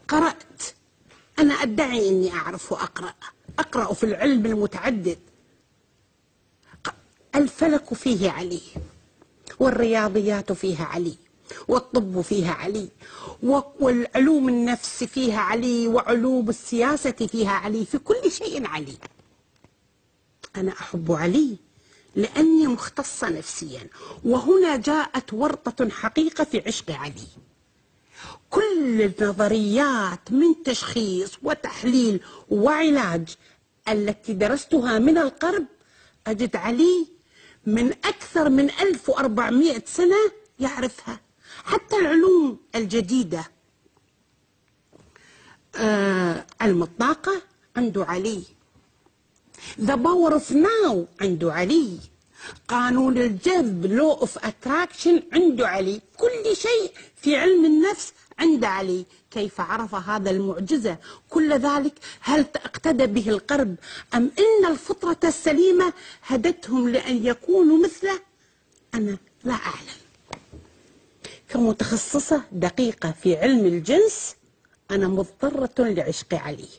قرأت. أنا أدعي أني أعرف أقرأ في العلم المتعدد. الفلك فيه علي، والرياضيات فيها علي، والطب فيها علي، والعلوم النفس فيها علي، وعلوم السياسة فيها علي، في كل شيء علي. أنا أحب علي لأني مختصة نفسيا، وهنا جاءت ورطة حقيقة في عشق علي. كل النظريات من تشخيص وتحليل وعلاج التي درستها من القرب أجد علي من أكثر من 1400 سنة يعرفها. حتى العلوم الجديدة، علم الطاقة عنده علي، The Power of Now عنده علي، قانون الجذب Law of Attraction عنده علي، كل شيء في علم النفس عنده علي. كيف عرف هذا المعجزة كل ذلك؟ هل اقتدى به القرب أم إن الفطرة السليمة هدتهم لأن يكونوا مثله؟ أنا لا أعلم. كمتخصصة دقيقة في علم الجنس أنا مضطرة لعشق علي.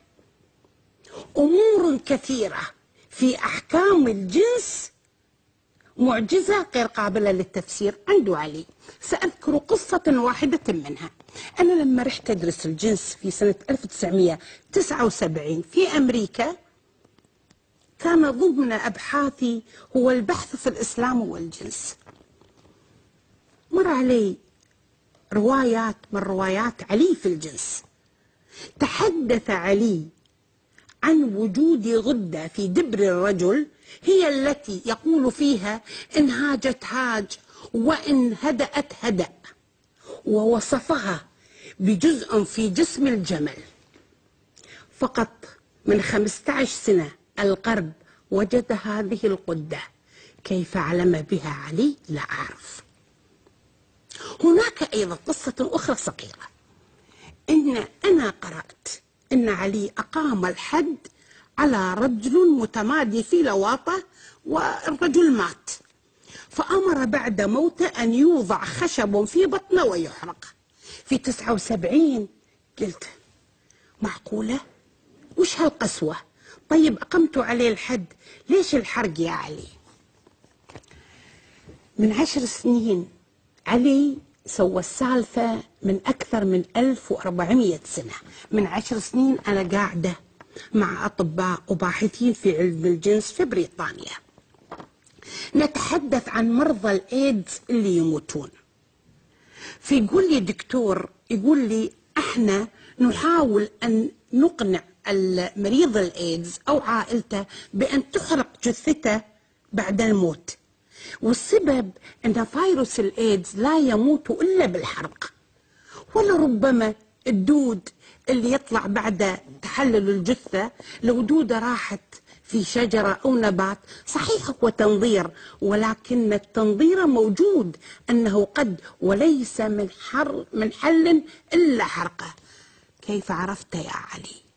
أمور كثيرة في أحكام الجنس معجزة غير قابلة للتفسير عنده علي. سأذكر قصة واحدة منها. أنا لما رحت أدرس الجنس في سنة 1979 في أمريكا، كان ضمن أبحاثي هو البحث في الإسلام والجنس. مر علي روايات من روايات علي في الجنس. تحدث علي عن وجود غدة في دبر الرجل هي التي يقول فيها إن هاجت هاج وإن هدأت هدأ، ووصفها بجزء في جسم الجمل. فقط من 15 سنة القرب وجد هذه الغدة. كيف علم بها علي لا أعرف. هناك أيضا قصة أخرى صغيرة. أنا قرأت إن علي أقام الحد على رجل متمادي في لواطة، والرجل مات، فأمر بعد موته أن يوضع خشب في بطنه ويحرق. في 79 قلت معقولة؟ وش هالقسوة؟ طيب أقمت عليه الحد، ليش الحرق يا علي؟ من 10 سنين علي سوى السالفة من أكثر من 1400 سنة. من 10 سنين أنا قاعدة مع أطباء وباحثين في علم الجنس في بريطانيا، نتحدث عن مرضى الإيدز اللي يموتون. فيقول لي دكتور، يقول لي احنا نحاول أن نقنع المريض الإيدز أو عائلته بأن تحرق جثته بعد الموت، والسبب أن فيروس الإيدز لا يموت إلا بالحرق، ولربما الدود اللي يطلع بعد تحلل الجثة لو دودة راحت في شجرة أو نبات، صحيح هو تنظير، ولكن التنظير موجود أنه قد وليس من حل إلا حرقه. كيف عرفت يا علي؟